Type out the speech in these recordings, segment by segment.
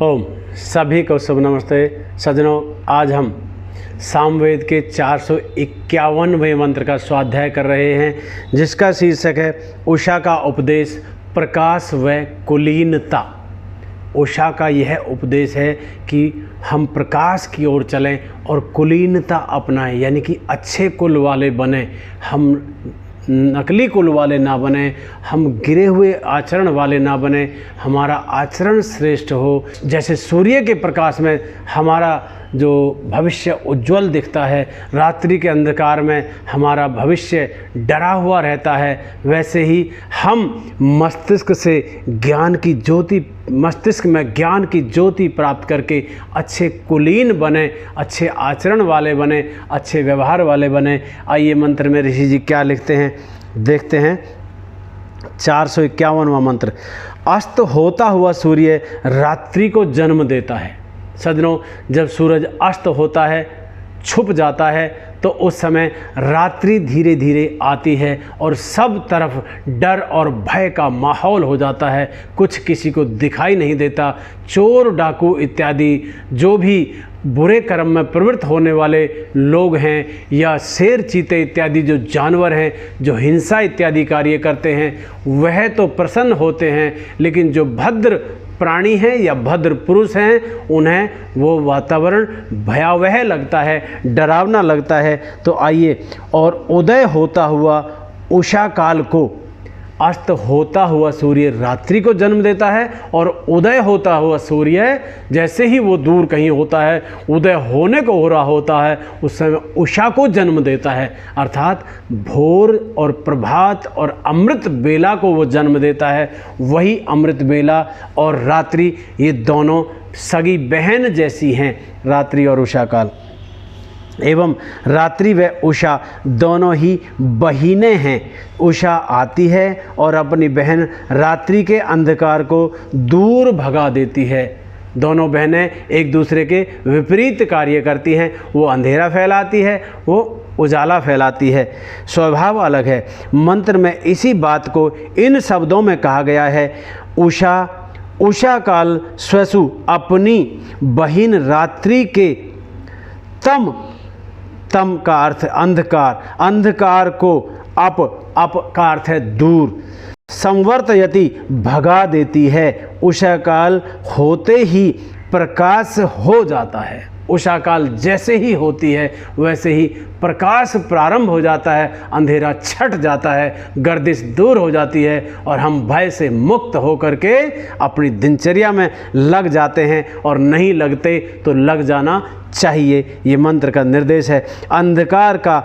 ओम सभी को शुभ नमस्ते सज्जनों। आज हम सामवेद के 451वें मंत्र का स्वाध्याय कर रहे हैं, जिसका शीर्षक है उषा का उपदेश, प्रकाश व कुलीनता। उषा का यह उपदेश है कि हम प्रकाश की ओर चलें और कुलीनता अपनाएं, यानी कि अच्छे कुल वाले बने, हम नकली कुल वाले ना बने, हम गिरे हुए आचरण वाले ना बने, हमारा आचरण श्रेष्ठ हो। जैसे सूर्य के प्रकाश में हमारा जो भविष्य उज्जवल दिखता है, रात्रि के अंधकार में हमारा भविष्य डरा हुआ रहता है, वैसे ही हम मस्तिष्क में ज्ञान की ज्योति प्राप्त करके अच्छे कुलीन बने, अच्छे आचरण वाले बने, अच्छे व्यवहार वाले बने। आइए मंत्र में ऋषि जी क्या लिखते हैं देखते हैं। 451वां मंत्र। अस्त होता हुआ सूर्य रात्रि को जन्म देता है। सज्जनों, जब सूरज अस्त होता है, छुप जाता है, तो उस समय रात्रि धीरे धीरे आती है और सब तरफ डर और भय का माहौल हो जाता है। कुछ किसी को दिखाई नहीं देता। चोर डाकू इत्यादि जो भी बुरे कर्म में प्रवृत्त होने वाले लोग हैं, या शेर चीते इत्यादि जो जानवर हैं, जो हिंसा इत्यादि कार्य करते हैं, वह तो प्रसन्न होते हैं, लेकिन जो भद्र प्राणी हैं या भद्र पुरुष हैं, उन्हें वो वातावरण भयावह लगता है, डरावना लगता है। तो आइए, और उदय होता हुआ उषा काल को, अस्त होता हुआ सूर्य रात्रि को जन्म देता है, और उदय होता हुआ सूर्य जैसे ही वो दूर कहीं होता है, उदय होने को हो रहा होता है, उस समय उषा को जन्म देता है। अर्थात भोर और प्रभात और अमृत बेला को वो जन्म देता है। वही अमृत बेला और रात्रि, ये दोनों सगी बहन जैसी हैं, रात्रि और उषा काल। एवं रात्रि व उषा दोनों ही बहिनें हैं। उषा आती है और अपनी बहन रात्रि के अंधकार को दूर भगा देती है। दोनों बहनें एक दूसरे के विपरीत कार्य करती हैं। वो अंधेरा फैलाती है, वो उजाला फैलाती है। स्वभाव अलग है। मंत्र में इसी बात को इन शब्दों में कहा गया है। उषा काल स्वसु अपनी बहिन रात्रि के तम का अर्थ अंधकार, अंधकार को अप का अर्थ है दूर, संवर्तयति भगा देती है। उषा काल होते ही प्रकाश हो जाता है। उषा काल जैसे ही होती है वैसे ही प्रकाश प्रारंभ हो जाता है, अंधेरा छट जाता है, गर्दिश दूर हो जाती है, और हम भय से मुक्त होकर के अपनी दिनचर्या में लग जाते हैं, और नहीं लगते तो लग जाना चाहिए। ये मंत्र का निर्देश है। अंधकार का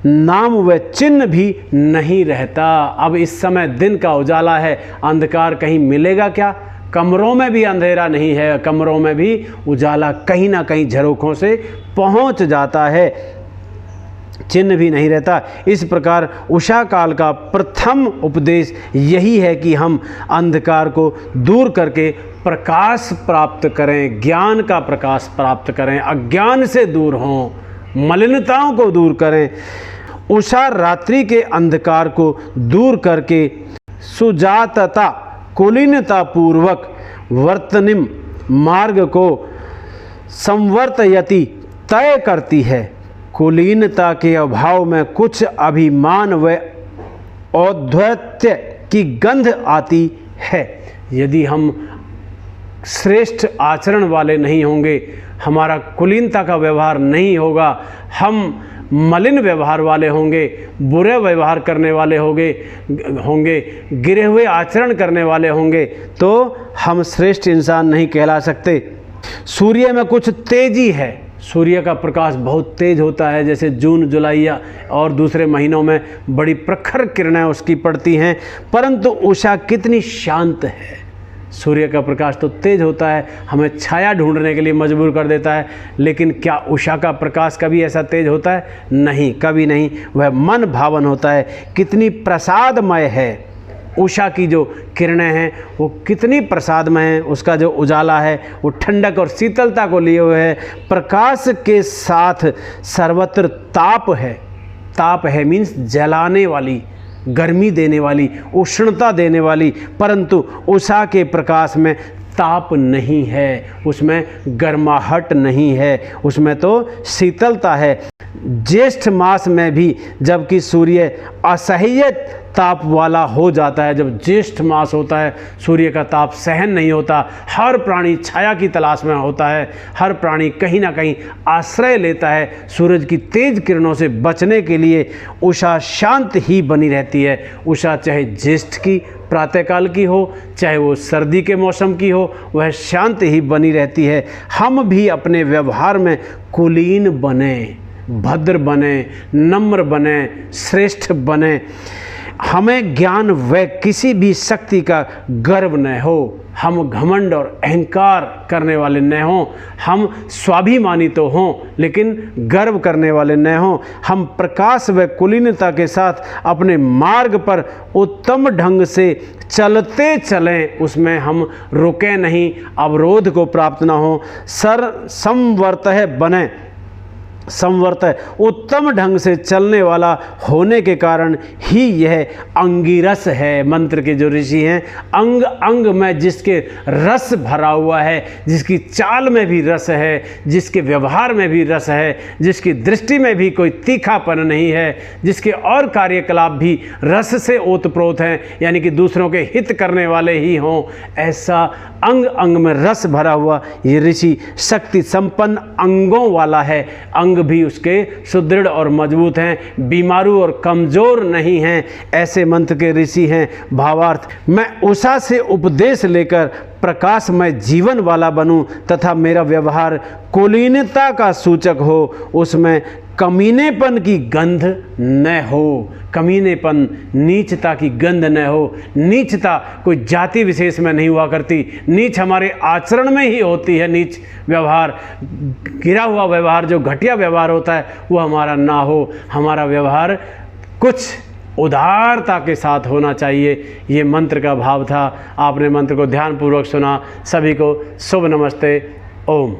नाम व चिन्ह भी नहीं रहता। अब इस समय दिन का उजाला है, अंधकार कहीं मिलेगा क्या? कमरों में भी अंधेरा नहीं है, कमरों में भी उजाला कहीं ना कहीं झरोखों से पहुंच जाता है, चिन्ह भी नहीं रहता। इस प्रकार उषा काल का प्रथम उपदेश यही है कि हम अंधकार को दूर करके प्रकाश प्राप्त करें, ज्ञान का प्रकाश प्राप्त करें, अज्ञान से दूर हों, मलिनताओं को दूर करें। उषा रात्रि के अंधकार को दूर करके सुजातता, कुलीनता पूर्वक वर्तनिम मार्ग को संवर्तयति तय करती है। कुलीनता के अभाव में कुछ अभिमान व औद्धत्य की गंध आती है। यदि हम श्रेष्ठ आचरण वाले नहीं होंगे, हमारा कुलीनता का व्यवहार नहीं होगा, हम मलिन व्यवहार वाले होंगे, बुरे व्यवहार करने वाले होंगे, गिरे हुए आचरण करने वाले होंगे, तो हम श्रेष्ठ इंसान नहीं कहला सकते। सूर्य में कुछ तेजी है। सूर्य का प्रकाश बहुत तेज होता है, जैसे जून जुलाई और दूसरे महीनों में बड़ी प्रखर किरणें उसकी पड़ती हैं, परंतु उषा कितनी शांत है। सूर्य का प्रकाश तो तेज होता है, हमें छाया ढूंढने के लिए मजबूर कर देता है, लेकिन क्या उषा का प्रकाश कभी ऐसा तेज होता है? नहीं, कभी नहीं। वह मन भावन होता है। कितनी प्रसादमय है उषा की जो किरणें हैं, वो कितनी प्रसादमय हैं। उसका जो उजाला है वो ठंडक और शीतलता को लिए हुए है। प्रकाश के साथ सर्वत्र ताप है। ताप है मीन्स जलाने वाली, गर्मी देने वाली, उष्णता देने वाली, परंतु उषा के प्रकाश में ताप नहीं है, उसमें गर्माहट नहीं है, उसमें तो शीतलता है। ज्येष्ठ मास में भी जबकि सूर्य असह्य ताप वाला हो जाता है, जब ज्येष्ठ मास होता है सूर्य का ताप सहन नहीं होता, हर प्राणी छाया की तलाश में होता है, हर प्राणी कहीं ना कहीं आश्रय लेता है। सूरज की तेज किरणों से बचने के लिए उषा शांत ही बनी रहती है। उषा चाहे ज्येष्ठ की प्रातःकाल की हो, चाहे वो सर्दी के मौसम की हो, वह शांत ही बनी रहती है। हम भी अपने व्यवहार में कुलीन बने, भद्र बने, नम्र बने, श्रेष्ठ बने। हमें ज्ञान व किसी भी शक्ति का गर्व न हो, हम घमंड और अहंकार करने वाले न हों, हम स्वाभिमानी तो हों लेकिन गर्व करने वाले न हों। हम प्रकाश व कुलीनता के साथ अपने मार्ग पर उत्तम ढंग से चलते चलें, उसमें हम रुकें नहीं, अवरोध को प्राप्त न हो। संवर्तः बने, संवर्त उत्तम ढंग से चलने वाला होने के कारण ही यह अंगिरस है। मंत्र के जो ऋषि हैं, अंग अंग में जिसके रस भरा हुआ है, जिसकी चाल में भी रस है, जिसके व्यवहार में भी रस है, जिसकी दृष्टि में भी कोई तीखापन नहीं है, जिसके और कार्यकलाप भी रस से ओतप्रोत हैं, यानी कि दूसरों के हित करने वाले ही हों, ऐसा अंग अंग में रस भरा हुआ ये ऋषि शक्ति संपन्न अंगों वाला है। अंग भी उसके सुदृढ़ और मजबूत हैं, बीमारू और कमजोर नहीं हैं। ऐसे मंत्र के ऋषि हैं। भावार्थ, मैं उषा से उपदेश लेकर प्रकाशमय जीवन वाला बनूं तथा मेरा व्यवहार कुलीनता का सूचक हो, उसमें कमीनेपन की गंध न हो। कमीनेपन, नीचता की गंध न हो। नीचता कोई जाति विशेष में नहीं हुआ करती, नीच हमारे आचरण में ही होती है। नीच व्यवहार, गिरा हुआ व्यवहार, जो घटिया व्यवहार होता है वो हमारा ना हो। हमारा व्यवहार कुछ उदारता के साथ होना चाहिए। ये मंत्र का भाव था। आपने मंत्र को ध्यानपूर्वक सुना। सभी को शुभ नमस्ते। ओम।